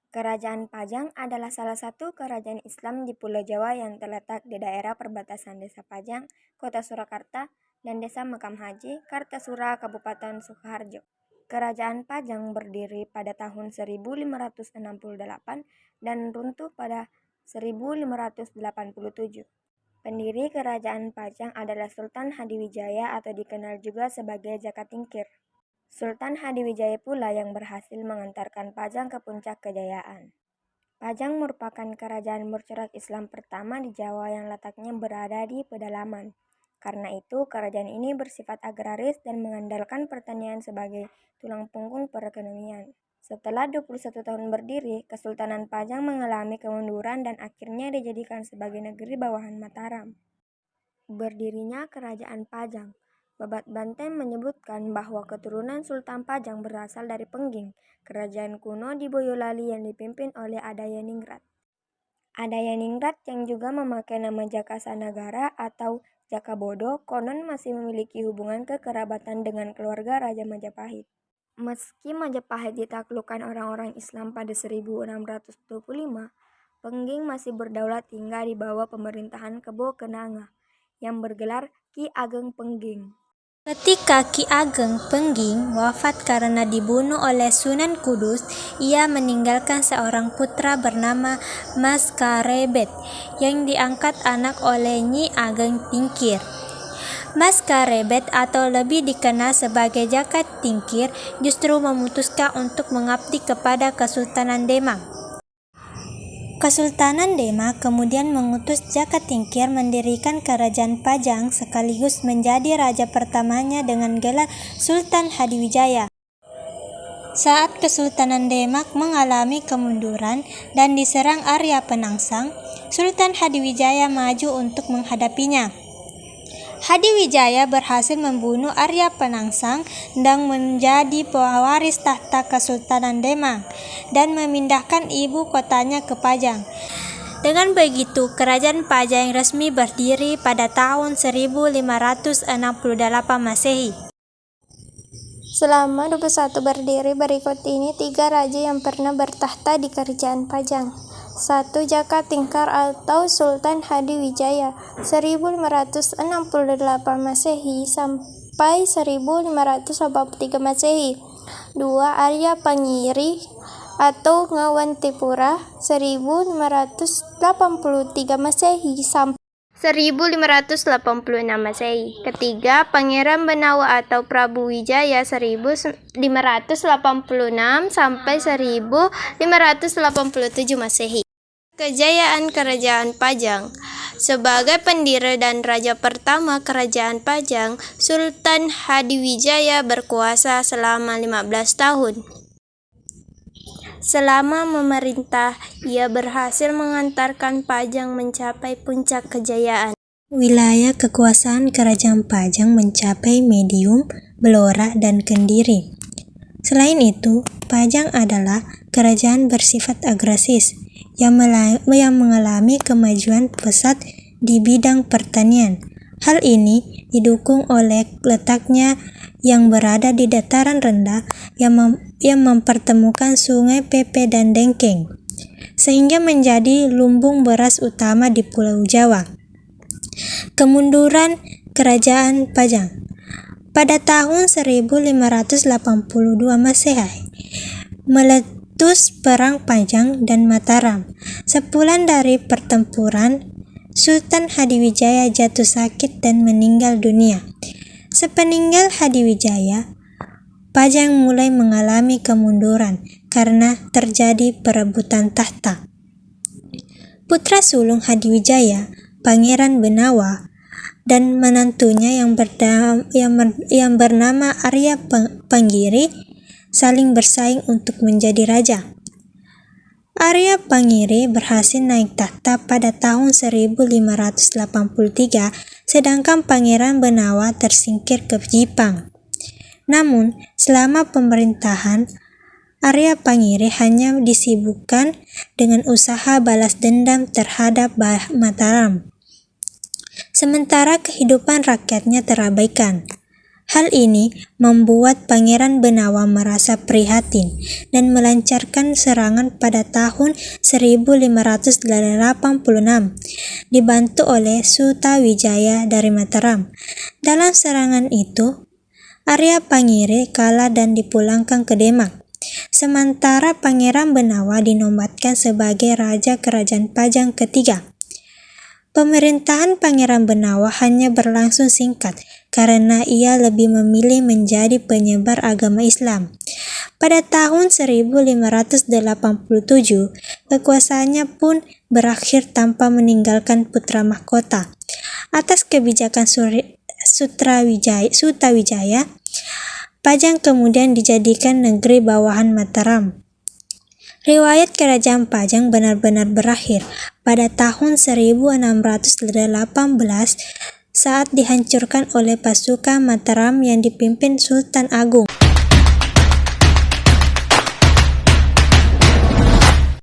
Kerajaan Pajang adalah salah satu kerajaan Islam di Pulau Jawa yang terletak di daerah perbatasan Desa Pajang, Kota Surakarta, dan Desa Makam Haji, Kartasura, Kabupaten Sukoharjo. Kerajaan Pajang berdiri pada tahun 1568 dan runtuh pada 1587. Pendiri Kerajaan Pajang adalah Sultan Hadiwijaya atau dikenal juga sebagai Jaka Tingkir. Sultan Hadiwijaya pula yang berhasil mengantarkan Pajang ke puncak kejayaan. Pajang merupakan kerajaan bercorak Islam pertama di Jawa yang letaknya berada di pedalaman. Karena itu, kerajaan ini bersifat agraris dan mengandalkan pertanian sebagai tulang punggung perekonomian. Setelah 21 tahun berdiri, Kesultanan Pajang mengalami kemunduran dan akhirnya dijadikan sebagai negeri bawahan Mataram. Berdirinya Kerajaan Pajang. Babat Banteng menyebutkan bahwa keturunan Sultan Pajang berasal dari Pengging, kerajaan kuno di Boyolali yang dipimpin oleh Adayaningrat. Adayaningrat yang juga memakai nama Jakasanagara atau Jakabodo konon masih memiliki hubungan kekerabatan dengan keluarga Raja Majapahit. Meski Majapahit ditaklukkan orang-orang Islam pada 1625, Pengging masih berdaulat hingga di bawah pemerintahan Kebo Kenanga yang bergelar Ki Ageng Pengging. Ketika Ki Ageng Pengging wafat karena dibunuh oleh Sunan Kudus, ia meninggalkan seorang putra bernama Mas Karebet yang diangkat anak oleh Nyi Ageng Tingkir. Mas Karebet atau lebih dikenal sebagai Jaka Tingkir justru memutuskan untuk mengabdi kepada Kesultanan Demak. Kesultanan Demak kemudian mengutus Jaka Tingkir mendirikan Kerajaan Pajang sekaligus menjadi raja pertamanya dengan gelar Sultan Hadiwijaya. Saat Kesultanan Demak mengalami kemunduran dan diserang Arya Penangsang, Sultan Hadiwijaya maju untuk menghadapinya. Hadiwijaya berhasil membunuh Arya Penangsang dan menjadi pewaris tahta Kesultanan Demak dan memindahkan ibu kotanya ke Pajang. Dengan begitu, Kerajaan Pajang resmi berdiri pada tahun 1568 Masehi. Selama 21 berdiri berikut ini 3 raja yang pernah bertahta di Kerajaan Pajang. 1. Jaka Tingkir atau Sultan Hadiwijaya 1568 Masehi sampai 1583 Masehi. 2. Arya Pangiri atau Ngawantipura 1583 Masehi sampai 1586 Masehi. Ketiga, Pangeran Benawa atau Prabu Wijaya 1586 sampai 1587 Masehi. Kejayaan Kerajaan Pajang. Sebagai pendiri dan raja pertama Kerajaan Pajang, Sultan Hadiwijaya berkuasa selama 15 tahun. Selama memerintah, ia berhasil mengantarkan Pajang mencapai puncak kejayaan. Wilayah kekuasaan Kerajaan Pajang mencapai Medium, Blora, dan Kendiri. Selain itu, Pajang adalah kerajaan bersifat agraris yang mengalami kemajuan pesat di bidang pertanian. Hal ini didukung oleh letaknya yang berada di dataran rendah yang mempertemukan sungai Pepe dan Dengkeng, sehingga menjadi lumbung beras utama di Pulau Jawa. Kemunduran Kerajaan Pajang. Pada tahun 1582 Masehi, meletus Perang Pajang dan Mataram. Sebulan dari pertempuran, Sultan Hadiwijaya jatuh sakit dan meninggal dunia. Sepeninggal Hadiwijaya, Pajang mulai mengalami kemunduran karena terjadi perebutan tahta. Putra sulung Hadiwijaya, Pangeran Benawa, dan menantunya yang bernama Arya Panggiri saling bersaing untuk menjadi raja. Arya Panggiri berhasil naik tahta pada tahun 1583, sedangkan Pangeran Benawa tersingkir ke Jipang. Namun, selama pemerintahan, Arya Panggiri hanya disibukkan dengan usaha balas dendam terhadap Mataram, sementara kehidupan rakyatnya terabaikan. Hal ini membuat Pangeran Benawa merasa prihatin dan melancarkan serangan pada tahun 1586, dibantu oleh Sutawijaya dari Mataram. Dalam serangan itu, Arya Pangire kalah dan dipulangkan ke Demak. Sementara Pangeran Benawa dinobatkan sebagai Raja Kerajaan Pajang ketiga. Pemerintahan Pangeran Benawa hanya berlangsung singkat karena ia lebih memilih menjadi penyebar agama Islam. Pada tahun 1587, kekuasaannya pun berakhir tanpa meninggalkan putra mahkota. Atas kebijakan Sutawijaya, Pajang kemudian dijadikan negeri bawahan Mataram. Riwayat Kerajaan Pajang benar-benar berakhir pada tahun 1618 saat dihancurkan oleh pasukan Mataram yang dipimpin Sultan Agung.